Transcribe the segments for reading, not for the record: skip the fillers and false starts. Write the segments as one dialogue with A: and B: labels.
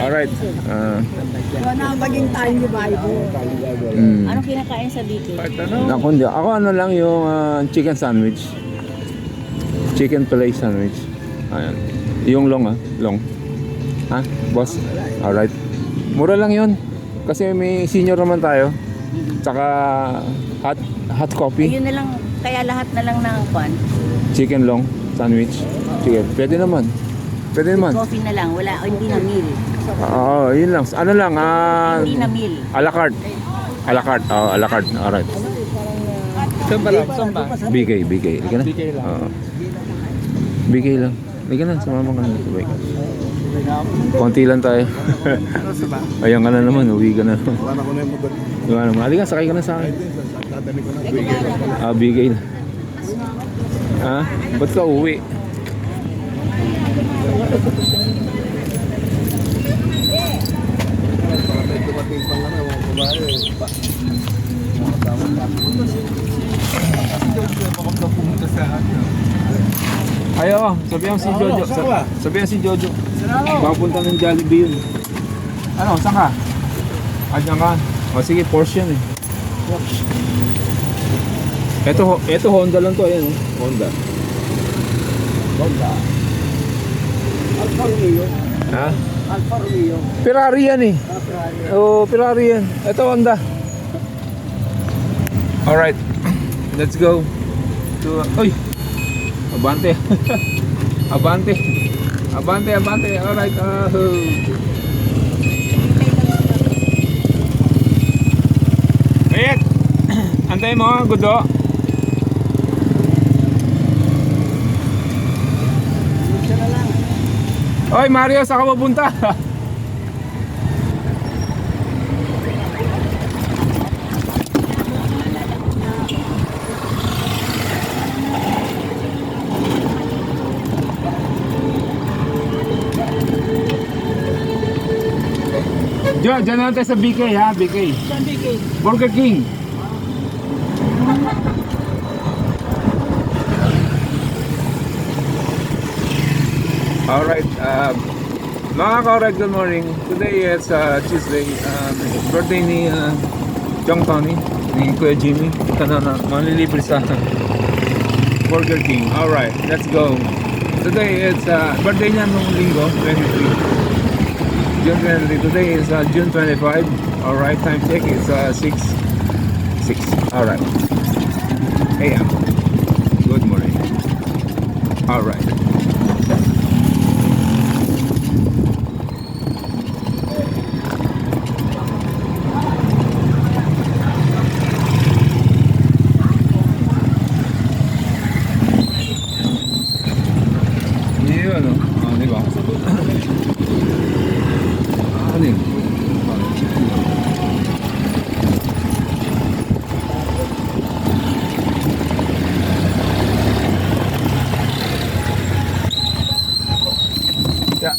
A: Alright.
B: Wala maging time ni Bible.
C: Anong kinakain sa BK?
A: Ako hindi. Ako ano lang yung chicken sandwich. Chicken fillet sandwich. Ayan. Yung long long. Ha? Boss? Alright. Mura lang yun. Kasi may senior naman tayo. Tsaka hot coffee.
C: Ayun na lang, kaya lahat na lang ng kwan.
A: Chicken long sandwich. Sige, pwede naman. Pwede naman.
C: Coffee na lang, wala, hindi na meal.
A: Oo, yun lang. Ano lang,
C: Hindi na meal.
A: a la carte. A la carte. Oh, a la carte. Alright.
D: Saan ba?
A: BK. Ika na?
D: BK lang.
A: Oo. BK lang. Ika na, sumama ka na. Sabay ka. Konti lang tayo. Ayan ka na naman, uwi ka na naman.
E: Wala ko na yung motor.
A: Diba naman? Halika, sakay ka na sa akin.
E: Dadali ko na.
A: BK na. Ha? Ba't ka uwi?
E: May dumating pang ano, mga babae.
A: Ayaw, sabihan si Jojo. Sabihan si Jojo. Papunta ng Jollibee yun. Ano, saan ka? Diyan ka? O sige, Porsche yan eh. Ito Honda lang to, ayan oh. Honda.
B: Alfa Romeo.
A: Ha?
B: Alfa Romeo.
A: Ferrari yan eh. Oh, Ferrari yan. Ito Honda. Alright. Let's go. Uy! Abante. Abante. Alright. Wait! Antay mo, Gudo. Oy, Mario, saan ka mapunta? Diyan na tayo sa BK ha, BK.
B: Saan BK?
A: Burger King. Alright, mga ka-alright, good morning. Today is Tuesday. Birthday ni Jong Tony, ni Kuya Jimmy. Ito na manlilibre sa Burger King. Alright, let's go. Today is birthday niya nung linggo, 23. June 23. Today is June 25. Alright, time check is 6. Alright. AM. Good morning. Alright. Yun, di ba? Ano yun? Yeah.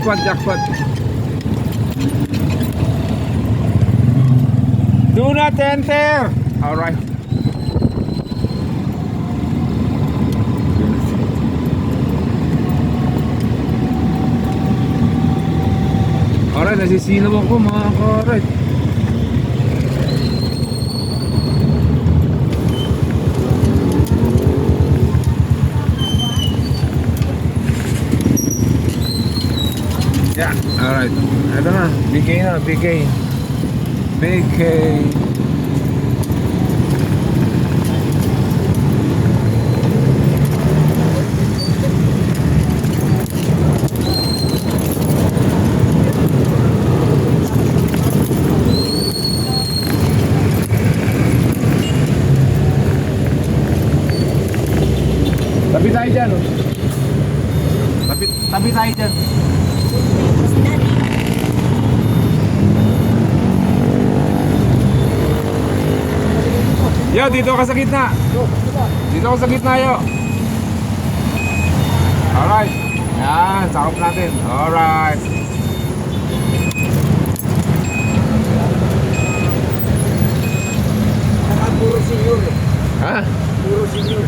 A: Jackpot. Do not enter. All right. Alright, nasisilaw ako mga ka-alright. Yeah, alright. Ito na, BK. Tabi tayo dyan, oh. Tabi tayo dyan. Yo, dito ka sa gitna. Dito ka sa gitna, yo. Alright. Yan, sakop natin. Alright.
B: Puro senior.
A: Ha?
B: Puro senior.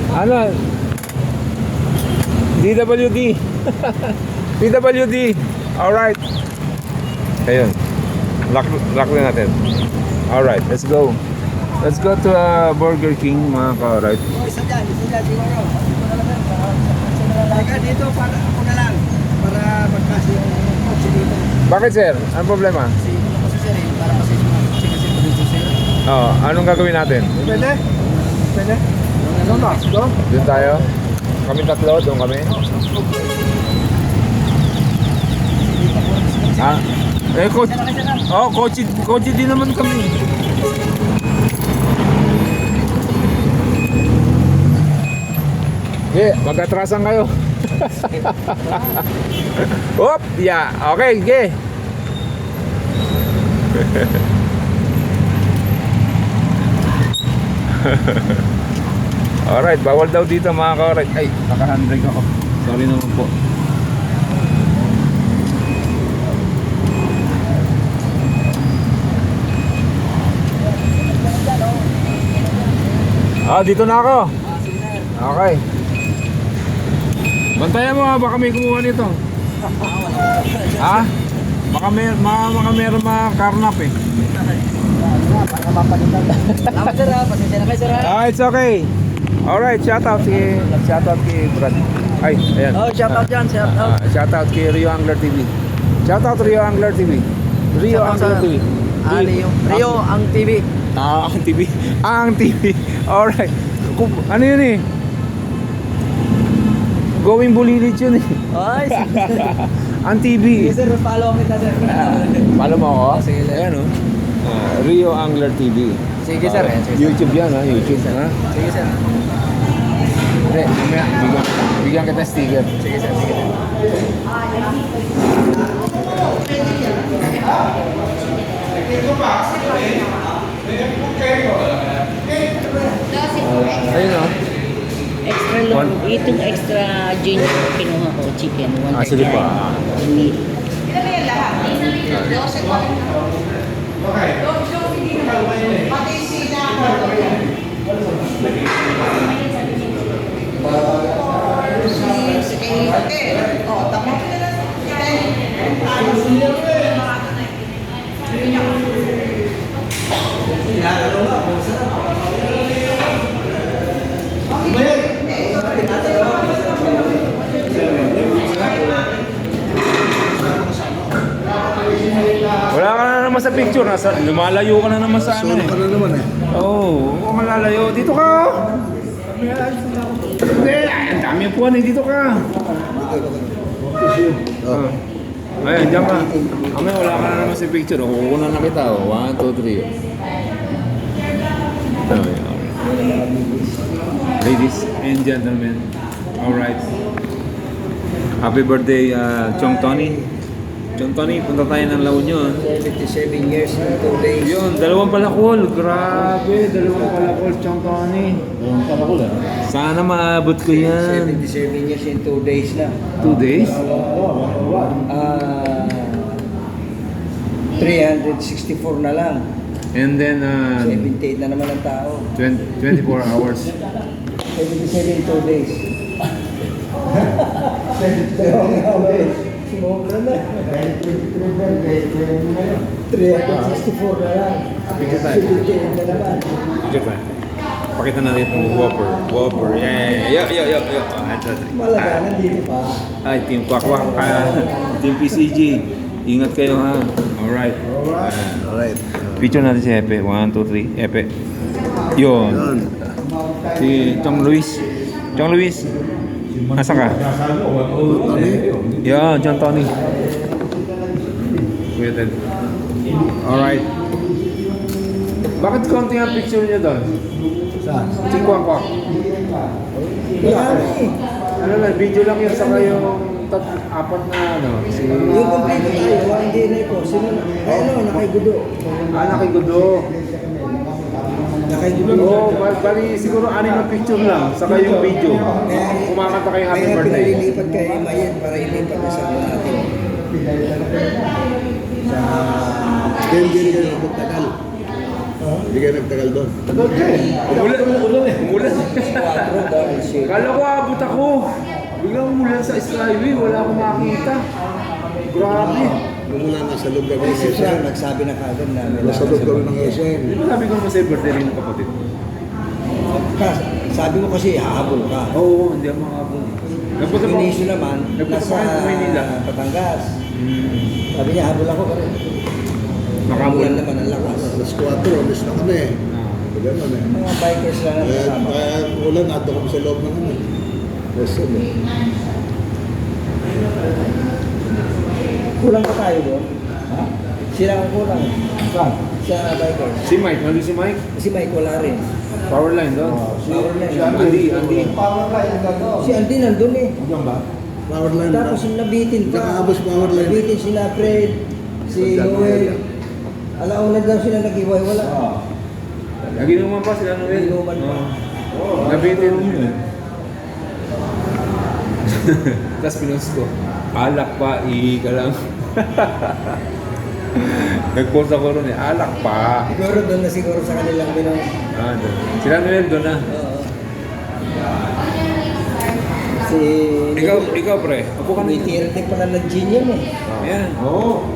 A: Ano? DWD. PWD. Alright. Ayun. Lock na natin. Alright, let's go. Let's go to Burger King, mga ka-alright.
B: Isa dyan, siguro. Teka, dito, para ako na lang. Para magkasi yung kotse dito.
A: Bakit, sir? Anong problema?
B: Kasi sir, para kasi yung dito sir.
A: Oh, anong gagawin natin?
B: Pwede? Pwede? Go?
A: Doon tayo? Kami tatlo, doon kami. Ah, coach. Oh, coach din naman kami. Mag-atrasan kayo. Hop, yeah. Okay, ge. Alright, bawal daw dito mga ka-alright. Ay, naka-handbrake ako. Sorry naman po. Dito na ako. Okay. Bantayan mo baka may kumuha nito. Ha? Baka meron mga karnap eh.
B: Salamat sir ha, pasensya na kayo sir ha.
A: It's okay. Alright, shout out kay Brad. Ay, ayan.
B: Oh, shout out dyan, shout out.
A: Shout out kay Rio Angler TV. Shout out Rio Angler TV. Rio
B: Shout out
A: Angler
B: sa-
A: TV.
B: Rio ang TV.
A: Ang TV. Ang TV. Alright. Ano yun eh? Going Bulilit yun eh.
B: Ay,
A: Ang TV.
B: sir, follow kita sir.
A: Follow mo ako?
B: Sige, sir.
A: Ayan o. Rio Angler TV.
B: Sige sir. Sige, sir.
A: YouTube yan ha. YouTube ha.
B: Sige sir.
A: Hindi, mamaya. Bigyan kita sticker.
B: Sige sir. Sige sir.
A: Ayun o.
C: Extra long. Itong extra junior kinuha ko, chicken.
A: Sige pa.
C: Meat.
A: Wala ka na naman sa picture. Lumalayo ka na naman sa ano
E: Solo
A: eh.
E: ka na naman eh.
A: Oo, huwag malalayo. Dito ka! Hindi, ang dami yung puwan eh. Dito ka!
E: Oh.
A: Ayan, diyan ka. Kami, wala ka na naman sa picture. Kukunan na kita. 1, 2, 3. Okay. Ladies and gentlemen, alright. Happy birthday, Chong Tony. Chong Tony, punta tayo ng La Union.
B: 57 years and 2 days.
A: Yun, dalawang palakol. Grabe, dalawang palakol, Chong Tony. Sana maabot ko yan.
B: 77 years and 2 days na.
A: 2 days?
B: 364 na lang.
A: And then,
B: 78 na naman ang tao.
A: 24 hours.
B: 77 2 days. Sumobra na. 364 na lang.
A: Picture tayo.
B: 78 na naman.
A: Picture tayo. Pakita natin itong Whopper. Whopper. Yeah.
B: Malaga, nandito pa.
A: Ay, Team Kwakwak. Team PCG. Ingat kayo ha. Alright.
E: Alright.
A: Picture natin si Epe. 1, 2, 3. Epe. Yun.
E: Yun.
A: Si Chong Luis. Chong Luis. Nasaan ka? Yan, John Tony. Kuya Ted. Alright. Bakit konti ang picture niyo doon?
B: Saan?
A: Si Kwakwak. Ano lang, video lang yun. Saka yung apat na ano. Si...
B: Yung complete tayo, hindi na ito. Sino na? Ano, nakay-gudo.
A: Nakigudo.
B: Nakay-gudo.
A: Oo, bali siguro 6 na picture lang. Saka yung video. Kumakanta kayo happy
B: Kaya
A: birthday.
B: pinalilipat kay Mayen para ilipat na sa natin.
E: Kaya hindi ka nagtagal. Hindi ka nagtagal doon.
A: Umulan eh. Umulan.
B: 4 dahil shit.
A: Kala ko abot ako. Biglang umulan sa Skyway, wala akong makita. Grabe.
E: Nung mula nasa loob kami ng
D: Si Frank
E: SM.
D: nagsabi na kagad na may
E: Nasa loob kami ng SM.
A: Di ba sabi ko naman sa birthday rin ng kapatid ko?
D: Sabi mo kasi hahabol ka.
A: Oo, hindi ako makakabon. Nagpunta pa
D: Inisyo naman,
A: Nagpunta
D: nasa
A: pa kayo sa Maynila.
D: Batangas. Sabi niya, habol ako. Makamulan naman ang lakas.
E: Alas 4, alis na kami. Ganun eh.
D: Mga bikers lang ang kasama.
E: Kaya ulan, nato kami sa loob ng ano. SM eh.
D: Kulang pa tayo doon. Ha? Sila ang kulang. Saan? Sa bikers.
A: Si Mike, nandun si Mike?
D: Si Mike wala rin.
A: Power line doon.
D: Power line.
A: Andy.
D: Si Andy nandun eh.
E: Power line.
D: Tapos nabitin pa.
E: Nakaabos power line.
D: Nabitin sila Fred, si Noel. Alauna daw sila nag-iway. Wala.
A: Naginuman pa sila Noel.
D: Naginuman pa.
A: Nabitin. Tapos pinost ko. Alak pa, ka lang. Nag-post ako ron eh. Alak pa.
D: Siguro doon na siguro sa kanilang binong.
A: Doon. Sila Noel doon na.
D: Oo. Si...
A: Ikaw pre. Apo ka na.
D: May tirate pala ng gin yan eh.
A: Ayan. Oo.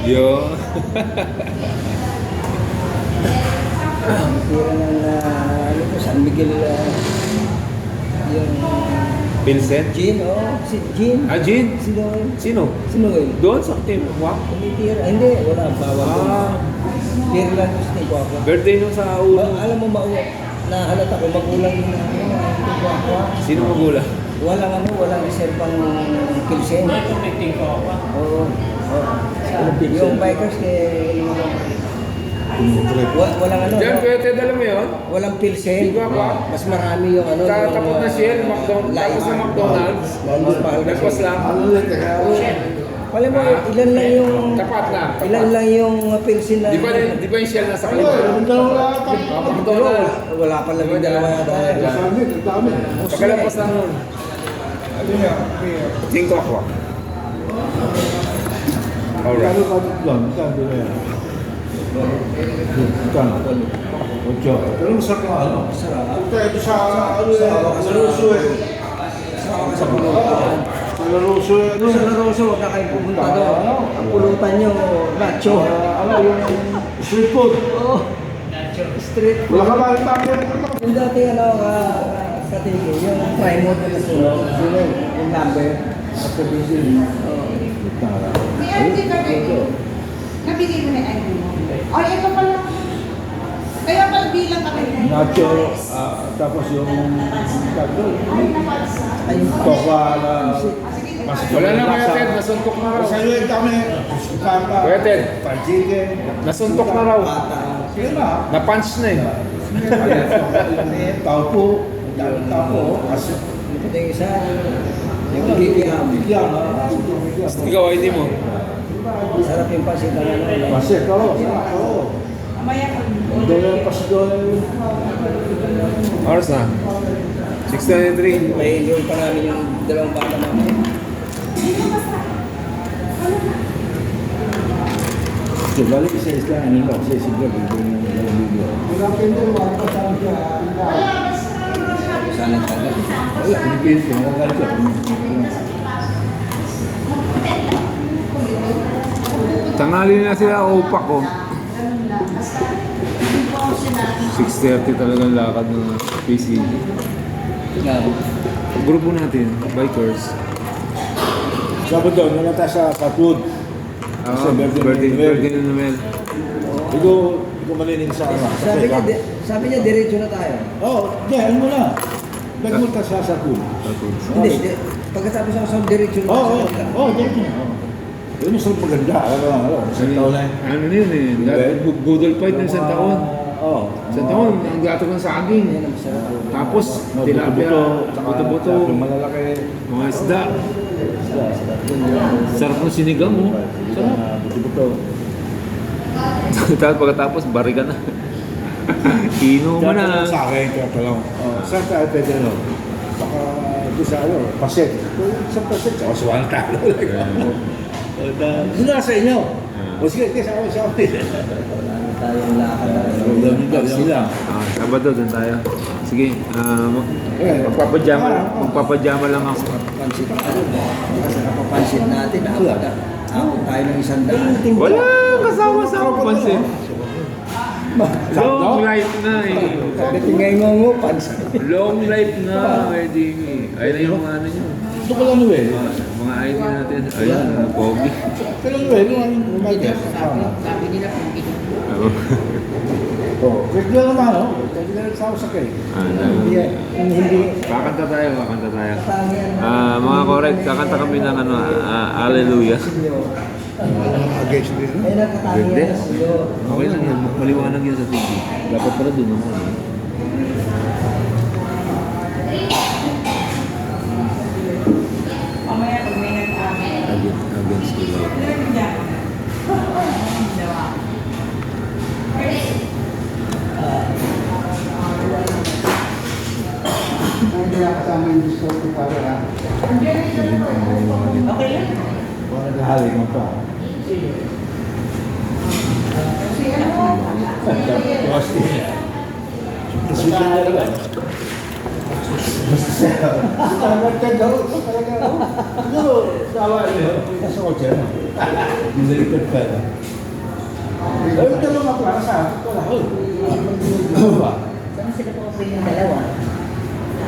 A: Yo.
D: Tira ng ano po, San Miguel yung
A: Vincent?
D: gin, si Gin.
A: Ah, Jean?
D: Si Noel.
A: Sino?
D: Si Noel.
A: Doon sa team. Wow.
D: Tumitira. Hindi, wala. Bawal doon. Tira lang gusto ni Kwakwa.
A: Birthday nung sa ulo.
D: Alam mo, nahalata ko, magulang din na Kwakwa.
A: Sino magulang?
D: Walang reservang kilsen. Oo. Yung bikers walang ano.
A: Diyan, Kuya Ted, alam mo yun?
D: Walang pilsen. Mas marami yung ano.
A: Tapos na Shell, McDonald's. Tapos na McDonald's. Nagpas lang.
D: Alam mo, ilan lang yung...
A: Tapat lang.
D: Ilan lang yung pilsen na...
A: Di ba yung Shell nasa kalimutan? McDonald's.
D: Wala pa lang yung dalawa dahil.
A: Pagkalapas lang nun. Tingko ako. Alright.
E: Pero masarap na ano?
D: Sarap.
E: Ito sa Laruso eh.
D: Sa pulutan.
E: Sa Laruso eh.
D: Sa Laroso, huwag na kayo pumunta doon. Ang pulutan nyo, nacho.
E: Ano yung street food?
D: Oo. Street food.
E: Wala ka ba yung tabi?
D: Yung dati katigil, yung try mode na nasunod. Yung number. At the busy.
F: May ID card ito. Nabigay mo na yung ID mo. Ay, ito pala. Kaya pala bilang kami.
E: Nacho, tapos yung toka na
A: Wala na Kuya Ted, nasuntok na raw.
E: Sa iyo yung kami.
A: Kuya Ted,
E: Chicken.
A: nasuntok na raw.
E: Sige na.
A: Na-punch na eh.
E: Tao po. Kasi
D: Ito yung isa. Yung gigiham.
E: yan.
A: Ikaw, ID mo.
D: Sarap yung pasit ng ano.
E: Pasit, oo.
F: Mamaya ko.
E: Doon pas doon.
A: Oras na. 6:23.
D: May yung pa namin yung dalawang bata namin.
E: So, balik sa isla, ano lang, sa isla, yung video.
D: Saan ang tagal?
E: Wala, Pilipinas, nagagalit ka.
A: Tanghali na sila, upak ko. 6:30 talagang lakad ng PCG. Grupo natin, bikers.
E: Sabado, nung nata sa Patwood.
A: Birthday ni Noel.
E: Ito maninig sa ano.
D: Sabi niya, diretso na tayo.
E: Oo, ano mo na. Nagmunta sa Patwood.
D: Hindi, pagkatapos ako sa diretso na
E: Oo, dito na. Yun yung sarap maganda. Isang taon na yun.
A: Ano yun eh, budol fight ng isang taon.
E: Oo.
A: Isang taon, ang gato ng saging. Tapos, tilapia, buto-buto,
E: Malalaki.
A: mga isda. Sarap ng sinigang mo. Sarap.
E: Buto-buto.
A: Tapos pagkatapos, bariga na. Ino mo na.
E: Sa akin, kaya talong. Saan tayo pwede no? Baka ito sa ano, paset. Sa paset, sa oswal talo. Doon na sa inyo. O sige, sa akin.
D: tayong lakad na.
E: Sila.
A: Sabado doon tayo. Sige, magpapajama lang ako.
D: Pansit ka rin. Kasi napapansit natin. Ako tayo ng 100.
A: Wala kasama sa ako pansin. Long life na eh.
D: Tingay mo, pansit.
A: Long life na, wedding eh. Ayun na yung mga ano nyo.
E: Ito ko lang Noel.
A: Mga ID natin. Ayun, pogi.
E: Ito lang Noel. Yung ano, umagas.
C: Sabi nila kung
E: Oh, quick lang naman, no? Pwede na rin sa cake.
D: Hindi.
A: Kakanta tayo. Mga correct, kakanta kami ng ano, Hallelujah.
E: Against din.
D: Ay, nagkatabi
A: Hindi.
D: yan sa iyo.
A: Okay lang yan, maliwanag yan sa TV. Dapat pala dun ako.
F: Mamaya pag may nag-aamin.
A: Against the law.
E: Hindi ako kasama yung disco ko para ha.
C: Okay lang.
E: Kung naghahali mo pa. Basti. Kasi ka na lang. Talagang ka daw. Siguro, tawa niyo. Nasa kotse na. Nilalikod ka na. Ay, dalawang ako lang sa akin. Wala. Ano ba?
C: Saan sila po yung dalawa?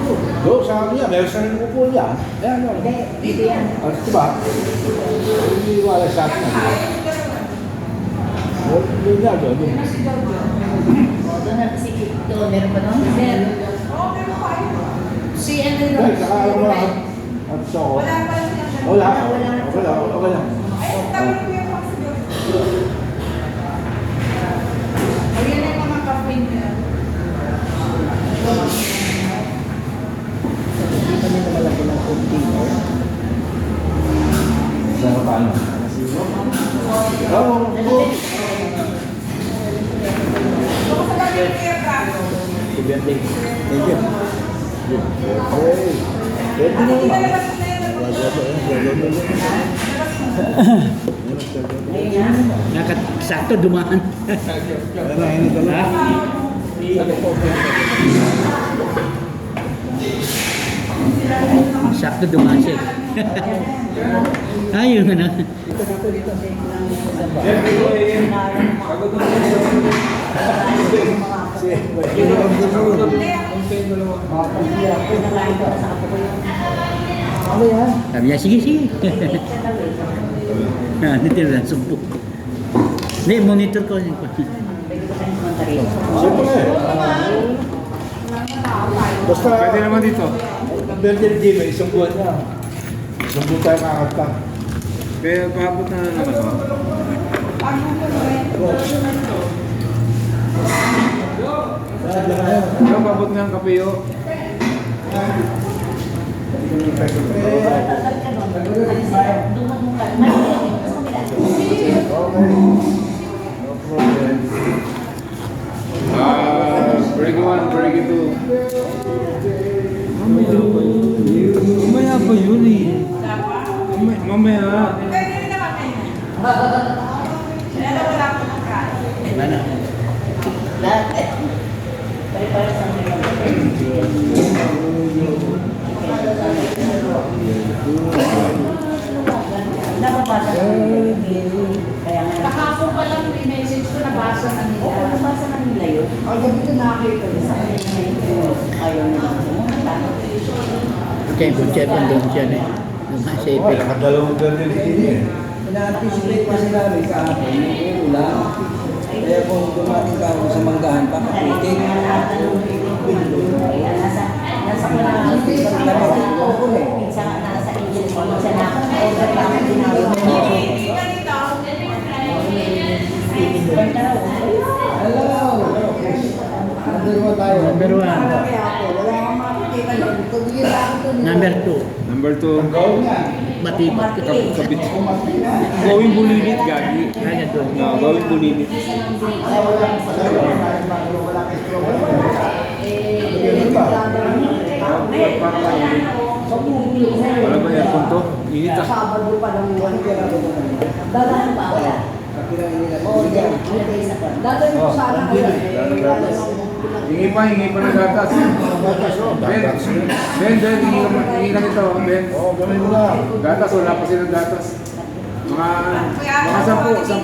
E: Do, sabi niya, meron sa rin upo niya. Ayan, ano.
C: Hindi, dito yan.
E: At diba? Hindi wala sa akin. Hindi nga doon.
C: Doon na, sige, doon, meron pa doon? Meron. Si ano yun?
E: Ay, saka alam mo at so.
F: Wala pa lang siya.
E: Wala. Wala.
F: Ay, tawag ko yung paksiyo. Ayan na yung mga kape niya.
D: Hindi kami na malaki ng kunti, no?
E: Sa paano? Oo.
D: Thank you.
E: Okay. Pwede na naman.
C: Sakto dumaan. Sakto dumaan siya. Ayun na.
D: Ano yan?
C: Sabi niya, sige. Dito lang, sumpok. Hindi, monitor ko.
E: Siyempre basta,
A: Pwede naman dito.
E: ang birthday game ay isang buwan na. Isang buwan tayo kakanta.
A: Kaya paabot na naman ako. Ikaw paabot nga ang kapeyo. Break 1, break 2. Mamaya pa yun eh. Mamaya.
F: Pwede rin naman kayo. Kaya na wala akong magkain.
C: Mana? Lahat. Pare-pare sa Nababasa ko kaya nga.
F: Kahapon pa lang may message ko, nabasa na nila.
C: Oo, nabasa na nila yun.
F: Ang gabi ko nakakita
C: Sa kanila na yun. Ayaw nila pumunta. Kaya kung siya doon siya na sa
E: Oh, nakadalawang birthday game eh.
D: Ina-anticipate kasi namin kahapon yung ulan. Kaya kung dumating ka ako sa manggahan, papaputik.
C: Nasa ko na minsan nasa English minsan na order pa ako tinawag mo.
D: Hello! Number 1 tayo.
C: Number 1. Number 2.
A: Number 2.
C: Matibak.
A: Kapit. Gawing bulilit, gagi.
C: Kaya doon.
A: No, gawing bulilit. Wala ba aircon to? Init ah.
B: Sabado pa lang yun.
C: Dalahan pa.
D: Kapirain nila.
C: Order. Ilagay sa kwan.
B: Dati mo sana ngayon.
A: Hingi pa ng gatas. Ben, hingi ka nito, Ben.
E: Oo, gawin mo na.
A: Gatas, wala pa silang gatas. Mga 10.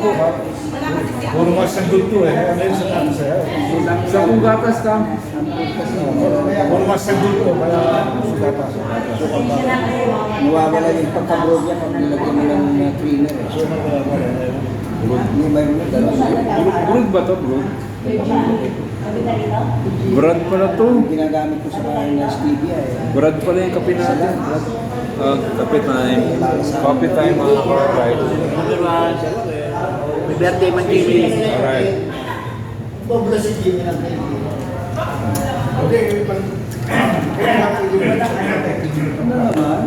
E: Puro mas ang dulto eh. Kaya meron sa kami sa'yo.
A: 10 gatas ka.
E: Puro mas ang dulto. Kaya sugata.
C: Pasensya na kayo.
D: Nawawala yung pagka-broad niya pag nilagyan mo ng cleaner.
E: So,
D: Hindi may mga ganun.
A: Brood ba to, brood?
C: Sabi na rito?
A: Brad pala to.
D: Ginagamit ko sa bahay na stevia eh.
A: Brad pala yung kape natin. Kape time. Coffee time, mga alright.
D: May birthday man Jimmy.
A: Alright.
D: Pobla si Jimmy ng
E: okay.
D: Ano naman?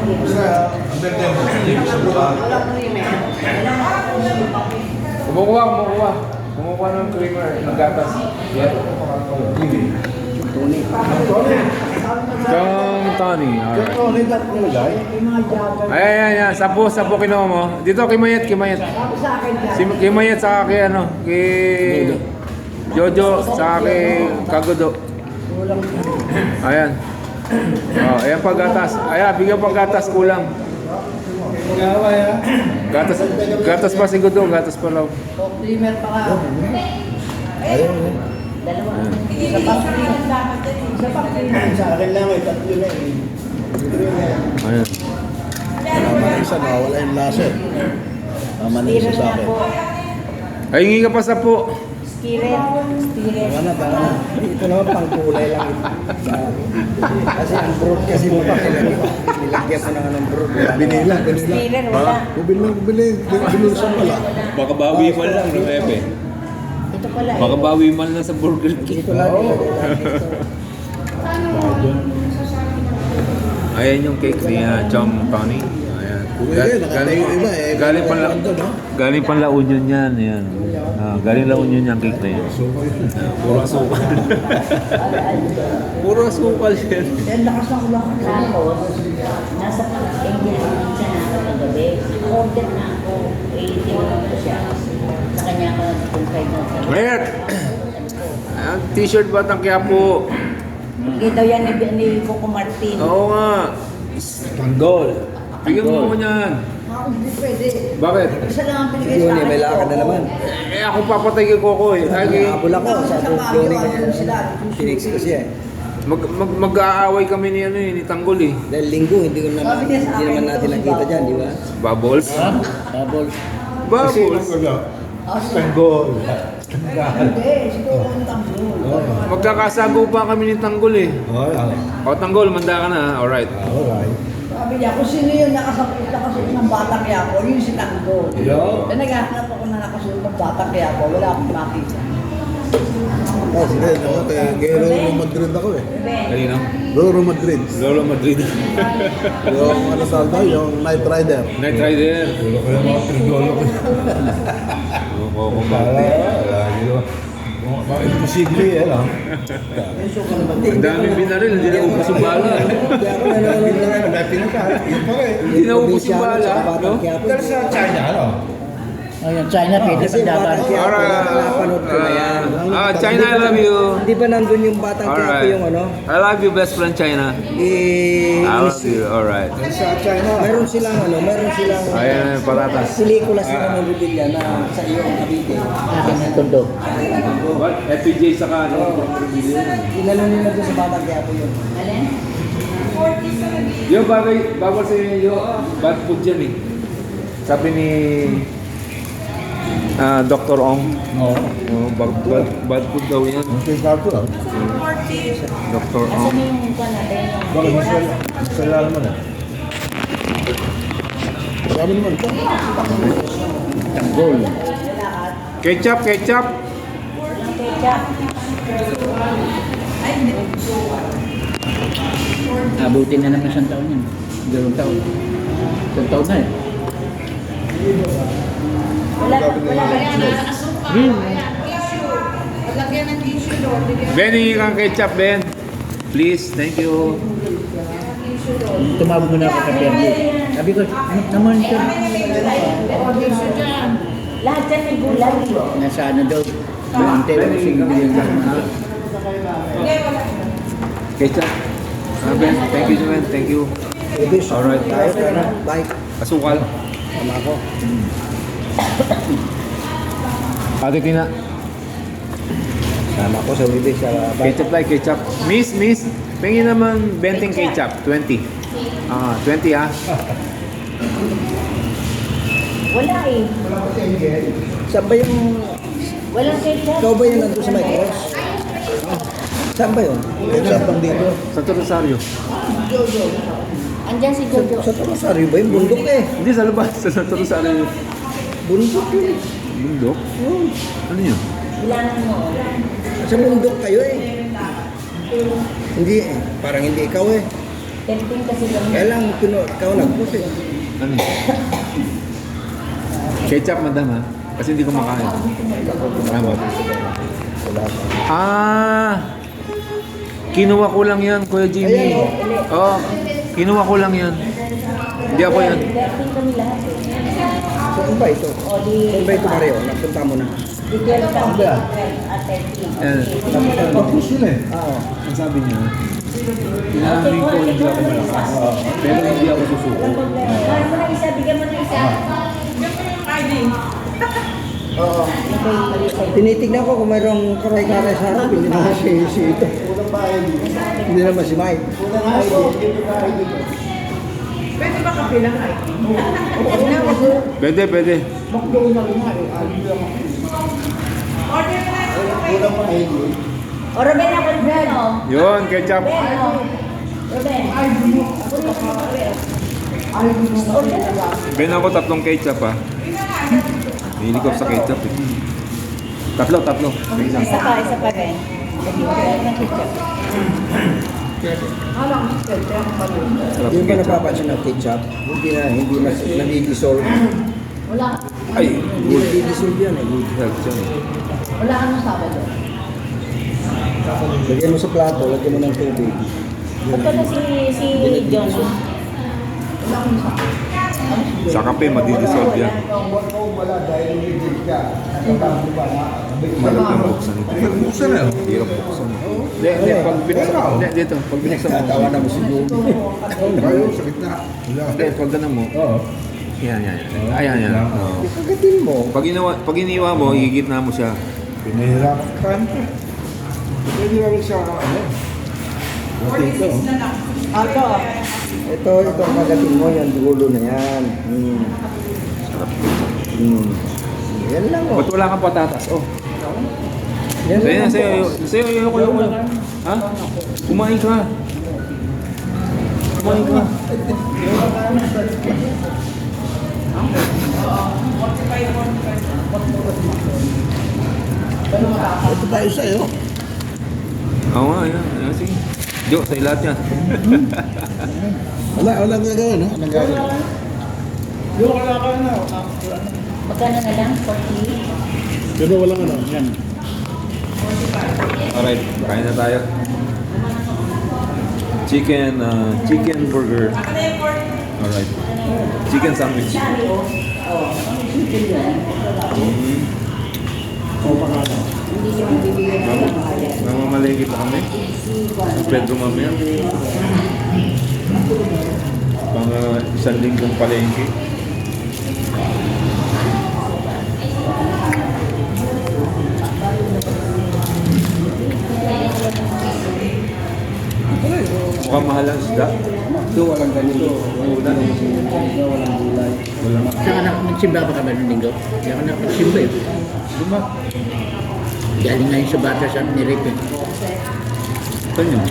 E: Basta, ang birthday mo. Sa buwan.
A: Kumukuha ng creamer, ng gatas. Yeah. Chong Tony. Alright.
E: Ito, hindi na nilagay.
A: Ayan. 10 kinuha mo. Dito kay Mayet. Kay Mayet sa kay kay Jojo sa kay Kagodo. Ayan. Oh, ayan pa gatas. Ayan, bigyan pa gatas kulang.
E: Gaway ha.
A: Gatas pa si Godo, gatas pa law.
B: Primer pa nga.
E: Ayun eh.
C: Dalawa.
D: Sa akin lang eh, tatlo na eh.
A: Ayan.
E: Tama isa, nawala yung lasa eh. Tama na isa
C: Stirer
E: sa
C: na
E: akin.
C: po.
A: Ay, hingi ka pa 10.
C: Stirer.
D: Tama na. Ito naman pang kulay lang ito. Kasi ang broad kasi mo pa nilagyan ko na ng broad.
E: Binila.
C: Stirer, wala.
E: Bumili. Binulusan pala.
A: Baka bawi man lang, no, Epe?
C: Ito pala eh.
A: Baka bawi man lang sa Burger King.
D: Ito lang
A: Ayan yung cake ni Chong Tony. Ayan. Galing pa La Union yan. Ayan. Galing La Union yung cake na yan. Puro asukal. Puro asukal yan.
B: Yan, lakas ng ulang.
C: Tapos, nasa Angel Pizza na ako kagabi. Order na ako. Tinulog ko siya. Sa kanya ako nag-confide na sa
A: Mayet! Ang t-shirt ba ang Quiapo?
C: Bigay daw yan ni Coco Martin.
A: Oo nga. Tanggol. Bigyan mo ako niyan.
B: Hindi pwede.
A: Bakit?
B: Isa lang ang pinigay
D: Yun
B: sa
D: eh, may lakad na naman.
A: Eh ako papatay kay Coco eh. Ay,
D: Nakapul ako sa Yoni kasi. Phoenix ko siya eh.
A: mag-aaway kami ni ano eh, ni Tanggol eh.
D: Dahil linggo, hindi naman natin nakita dyan, di ba?
A: Bubbles.
D: Tapos,
A: Bubbles.
E: Tanggol.
B: Hindi, siguro ang tambo.
A: Magkakasago pa kami ni Tanggol eh. O Tanggol, manda ka na. Alright.
E: Alright.
B: Sabi niya, kung sino yung nakasuot ng batang Quiapo, yun si Tango.
E: Yo.
B: Kaya naghahanap ako na nakasuot ng batang Quiapo, wala akong makita.
E: Oh, sige. Kaya Lolo Madrid ako eh.
A: Kanino?
E: Lolo Madrid.
A: Lolo Madrid.
E: Yung ano tawag daw, yung Night Rider.
A: Night Rider.
E: Lolo ko yung mga trigolo ko.
A: Coco
E: Wala,
A: Martin.
E: imposible eh, no?
A: Ang daming binaril, hindi na ubus yung bala.
D: Kaya ako nanonood lang ako.
A: Hindi na ubus yung bala. No?
E: Pero sa China, ano?
B: Ayun, China, pwede
D: Kasi batang Quiapo, napanood ko na yan.
A: China, I love you.
D: Hindi ba nandun yung batang Quiapo
A: Alright.
D: yung ano?
A: I love you, best friend China. I love you, alright.
D: Sa China, meron silang
A: Ayan, patatas.
D: pelikula sila ng Rubilla na sa iyong Cavite.
B: Tundo.
A: What? FPJ saka ano?
D: Inano nila doon sa batang Quiapo yun.
C: Alin?
A: Yung bagay, bawal sa inyo, bad food yan eh. Sabi ni Dr. Ong, bad food daw yan.
E: Okay, kato ah.
A: Dr.
C: Kasi
A: Ong.
C: yung kwan natin.
E: Bakit masala naman ah. Sabi naman ito. Tanggol.
A: Ketchup.
C: Walang ketchup.
B: Abutin na naman isang taon yan. 2 taon. 2 taon na eh.
C: Wala ba yung
F: Lagyan ng tissue doon.
A: Ben, hingi kang ketchup, Ben. Please, thank you.
B: Tumawag mo na ako sa Perdi. Sabi ko, naman siya.
C: Lahat yan may gulay.
B: Nasa ano daw. Antay ko sige din lang.
A: Ketchup. Ben, thank you, man. Thank you.
D: Ibis.
A: Alright.
D: Tayo ka na. Bye.
A: Asukal.
D: Tama ko.
A: Ate Kina.
D: Tama ko sa Ibis.
A: Ketchup like ketchup. Miss. Pingin naman benting ketchup. 20. 20 ah.
C: Wala eh.
D: Saan ba yung...
C: Walang ketchup.
D: Ikaw ba yung nandun sa may cross? Saan ba yun? Saan bang dito?
A: Sa Rosario.
C: Andyan si Jojo.
D: Sa Rosario ba yung bundok eh?
A: Hindi sa labas. Sa Rosario.
D: Bundok yun.
A: Bundok? Ano yun?
C: Bilangan mo.
D: Sa bundok kayo eh. Hindi eh. Parang hindi ikaw eh.
C: Tempting kasi kami.
D: Kaya lang ikaw nag-post eh.
A: Ano yun? Ketchup, madam ha? Kasi hindi ko makain. Salamat. Kinuha ko lang yan, Kuya Jimmy. Oo, kinuha ko lang yan. Hindi ako yan.
C: Tempting kami lahat eh.
D: Saan ba ito?
C: O di...
D: Saan ba ito Mario? Napunta mo na.
C: Di 12 kami. 12 at 13.
E: Tapos yun eh.
D: Oo.
A: Ang sabi niya, inamin ko hindi ako malakas. Pero hindi ako susuko.
C: Walang problema. Kaya mo na isa, bigyan mo na isa.
D: Oo.
C: Okay, mali sa'yo.
D: Tinitignan ko kung mayroong karay-karay sa harap. Hindi naman si ito. Hindi naman si Mike.
F: Pwede ba kapilang ay?
A: Pwede.
F: Order na lang.
C: O, Ruben, ako rin o.
A: Yun, ketchup.
C: Ruben, o. Ruben.
A: Ben ako 3 ketchup ha. Hindi ko sa ketchup eh. Tatlo. May isang.
C: Isa pa rin. Ng ketchup.
A: Sarap
D: Yung ba
A: ketchup.
D: napapansin ng ketchup? Hindi mas nadi-dissolve.
C: Wala.
A: Ay,
D: Hindi
A: good
D: nadi-dissolve yan eh.
A: health yan.
C: Wala ka nung Sabado.
D: Lagyan mo sa plato, lagyan mo ng tubig.
C: Ito na si John.
A: Sa kape, madidissolve yan. Malat ng buksan ito.
E: Buksan na.
A: Hirap buksan. Hindi, pag binuksan mo. Hindi, dito. Pag binuksan mo.
D: Tatawa na mo si Joey.
E: Tayo, sa gitna.
A: Hindi, pag ganun mo.
E: Oo.
A: Yan. Ayan. Oo.
D: Kagatin mo.
A: Pag iniwa mo, igigitna mo siya.
E: Pinahirapan ko. Pwede namin sa ano. Ito.
D: Ito kagatin mo, yan dulo na yan. Yan lang oh.
A: Ba't wala kang patatas? Oh.
D: Yan lang
A: Sa'yo, ayoko. Ha? Kumain ka.
D: Ito tayo sa'yo.
A: Oo nga, yan. Sige. Jo, sa lahat yan.
E: Wala gagawin, no? Anong gagawin?
C: Magkano na lang? 40?
E: Pero walang ano. Yan.
A: Alright, kain na tayo. Chicken burger. Alright. Chicken sandwich.
C: Hindi yung bibigyan ko ng mahal.
A: Namamalengke pa kami. Pedro mamaya. Mga 1 linggong palengke. Mukhang mahal ang isda.
D: Ito walang ganito. Walang gulay.
B: Saan anak nagsimba ba ka ba ng linggo? Hindi ako nagsimba eh.
A: Diba?
B: Galing nga yung sa bata sa nirip eh.
A: Saan yun?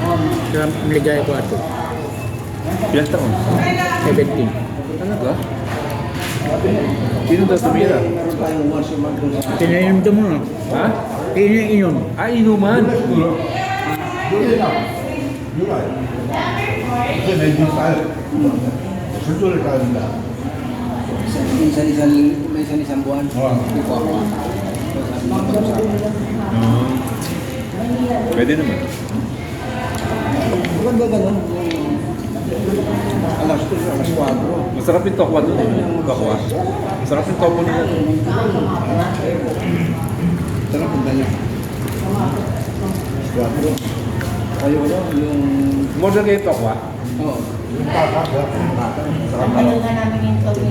B: Sa Maligaya ko ato.
A: Ilang taon?
B: 17.
A: Talaga? Sino daw tumira?
D: Meron tayong marsiman doon sa...
B: Tinainom ko mo.
A: Ha?
B: Tinainom.
A: Inuman.
E: July. Kasi medyo tayo. Susunod tayo nila.
D: May isang buwan.
E: Oo.
D: Hindi ko ako.
A: Pwede naman.
D: Bakit ba ganun?
E: Alas 3, alas 4.
A: Masarap yung tokwa doon eh. Tokwa. Masarap yung tokwa nila doon.
E: Sarap ang ganyan. Alas 4. Kayo ano, yung...
A: Modern kayo tokwa.
E: Oo.
C: Ano nga namin yung tawin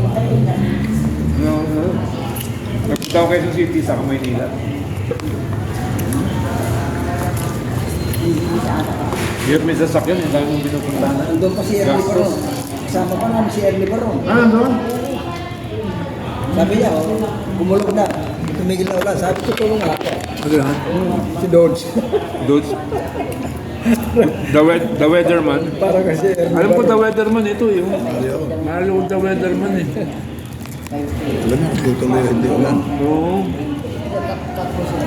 A: Nagpunta ko Quezon City sa Maynila. Hirap may sasakyan, yung dami mong pinupuntahan.
D: Nandun pa si Ernie Baron. Kasama pa namin si Ernie Baron.
A: Ah, doon?
D: Sabi niya, gumulog na. Tumigil na ulan. Sabi ko, tulong nga ako.
A: Ano yan?
D: Si Dodge.
A: Dudes. The Weatherman.
D: Para kasi Ernie
A: Alam ko
D: Baron.
A: The Weatherman ito yung... Mahal ko The Weatherman eh.
E: Alam mo, tutuloy hindi ulan.
A: Oo.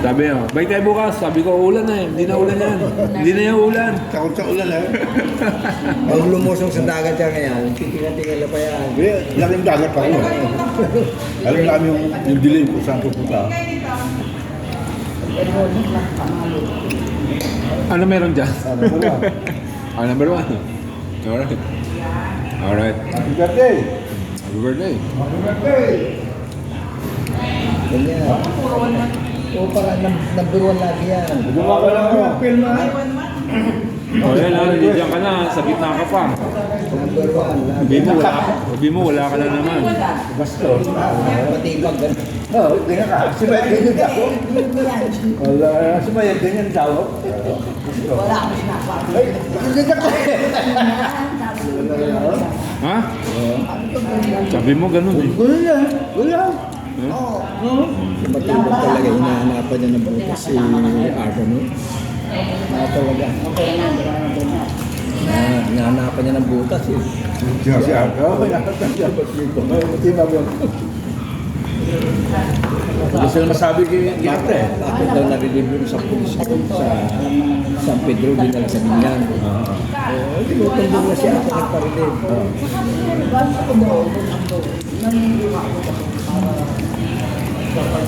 A: Sabi oh, balik tayo bukas. Sabi ko, ulan na eh. Hindi na ulan yan. Hindi na yung ulan.
E: Takot sa ulan eh.
D: Pag lumusong sa dagat siya ngayon, titingnan-tingnan na pa yan.
E: Laking dagat pa yun. Alam namin yung dilim kung saan pupunta.
A: Ano meron dyan?
E: Ano ba?
A: Ah, number 1. Alright. Alright.
E: Happy birthday!
A: Happy birthday.
E: Happy birthday!
D: Ganyan. Oo, para number 1 lagi yan.
E: Gumawa ka lang yung film na.
A: Oh, yan ah. Diyan ka na. Sa gitna ka pa.
D: Number 1 lagi.
A: Sabi mo, wala ka na naman.
E: Bastos.
D: Matibag ganun.
E: Oo, tingnan ka. Si Mayet ganyan daw. Wala, si Mayet ganyan daw.
C: Wala akong sinasabi.
E: Ay, ganyan ka.
A: Ha? Sabi mo ganun eh.
E: Ganyan. Ganyan.
D: Matibag talaga. Hinahanapan niya ng butas si Arthur. Talaga.
C: Okay na, di ba na doon na.
D: Hinahanapan niya ng butas eh.
E: Si Arthur. Oo, nakakatawa siya. Matibag yun. Gusto na masabi kay Ate.
D: Bakit daw nare-review sa pulis sa San Pedro, dinala sa Mingan. Tinutumbong na siya at nagparinig.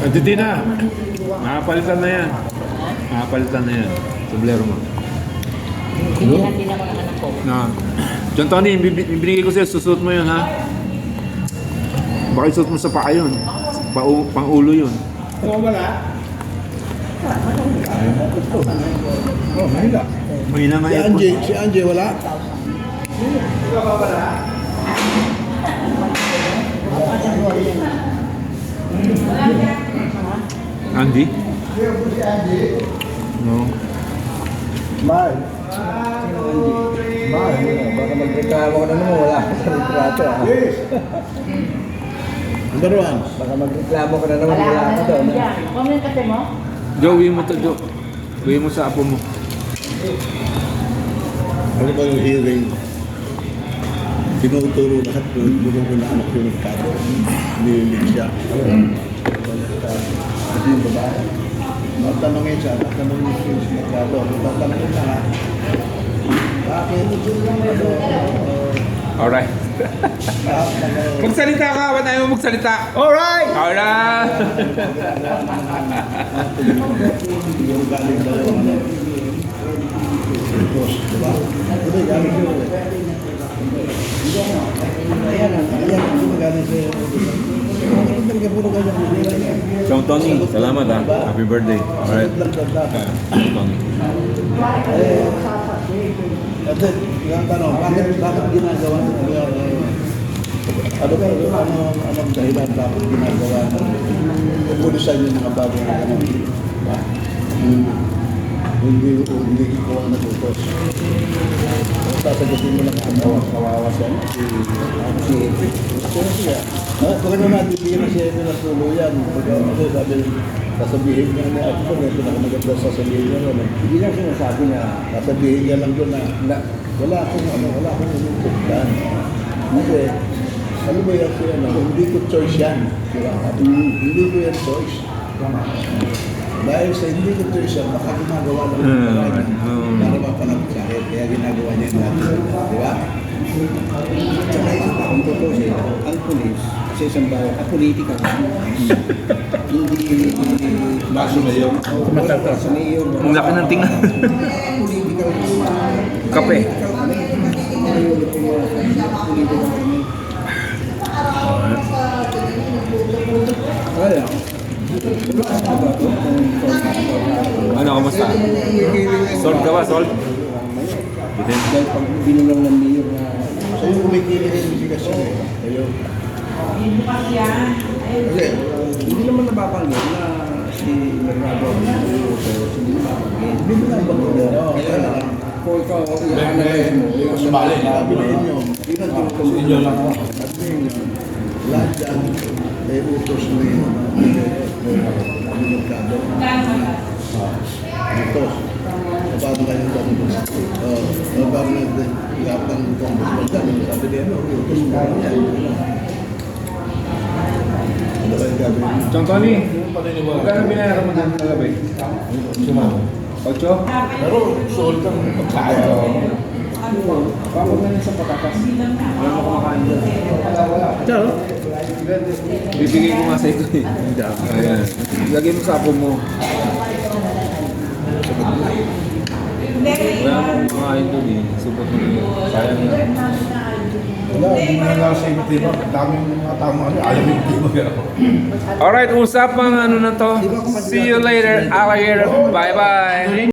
A: Hindi na. Nakapalitan na yan. Nakapalitan na yan. Sublero mo.
C: Binihan din ako ng anak ko.
A: Na. John Tony, binigay ko sa'yo. Susuot mo yun ha. Baka isuot mo sa paa yun. Pang ulo yun.
E: Oo, wala. Oh, mahina.
A: Mahina nga
E: Si
A: ipon.
E: Angie, si Angie wala.
A: Andy? No.
E: Mahal.
D: Baka magreklamo ka na naman, wala ka sa retrato.
E: Yes. Number 1.
D: Baka magreklamo ka na naman,
C: Wala
D: wala
C: ka
D: ka
C: na
D: doon.
C: doon dyan. Kung yung kasi mo,
A: Joe, uwi mo to, Joe. Uwi mo sa apo mo.
E: Ano ba yung hearing? Tinuturo lahat yung bulong ko na anak yung nagkado. Nililig siya. Kasi yung babae. Matanongin siya, matanongin siya yung nagkado. Matanongin siya ha. Bakit?
A: Alright. Magsalita ka, ba't ayaw mo magsalita?
E: Alright!
A: Alright!
E: Yung galing daw yung ano. Tapos, diba? Ito galing siya ulit. Ayan, yung galing siya. Talaga puro ganyan.
A: John Tony, salamat ha. Happy birthday. Alright. John Tony.
E: Kasi, yung tanong, bakit ginagawa nyo? Anong dahilan bakit ginagawa nyo? Pupulisan yung mga bagong ano. Hindi ko ang natutos. Sasagutin mo lang ang kawawa siya. Pero siya, talaga nabibigyan na siya ng tuluyan. Kasi sabi, sasabihin niya na ako kung ito nakamaganda sasabihin niya na. Hindi lang sinasabi niya, sasabihin niya lang doon na wala akong inututan. Kasi, ano ba yan siya, hindi ko choice yan. Diba? Hindi ko yan choice. Dahil sa hindi ko choice yan, baka ginagawa lang yung paraan para mapalapit sa akin. Kaya ginagawa niya yung lahat. Diba?
D: Tsaka isa pa kung totoo siya, ang pulis, sa isang bayan, ang politika ka. Hindi
E: Baso na yun.
D: sa mayor.
A: Ang laki ng tingnan.
D: Political.
A: Kape.
D: Mayor Kaya,
A: Ano, kamusta? Sold ka ba? Sold? Bitin.
D: dahil pag binulang ng mayor na
E: So yung kumikilig yung investigasyon eh. Ayun. Kasi,
D: hindi naman napapanggit na si Bernardo hindi napapanggit. Hindi mo lang bago. Kaya lang, kung ikaw, i-analyze mo,
E: sumali, bilhin nyo.
D: yun ang tinutulong.
E: Inyo lang.
D: At yun,
E: Lahat dyan, may utos na yun. Ang merkado. Utos. Paano kayo dyan? Paano lahat ng congressman dyan? Sabi niya, utos mo lang yan. Ano kayo gagawin?
A: Chong Tony, magkano binayaran mo dyan kagabi?
E: Sumama.
A: 8?
E: Pero sold ang pagkain.
A: Bakit na yun sa patatas? Wala mo kumakain dyan.
D: Ciao.
A: Bibigay ko nga sa ito eh. Ayan. Lagay mo sa apo mo. Wala mo kumakain dun eh. Supot mo yun. Sayang yun.
E: Wala, hindi na lang sa ibig mo. Daming mga tama. Ayaw yung ibig mo.
A: Alright, usapang ano na to. See you later, alligator. Bye-bye.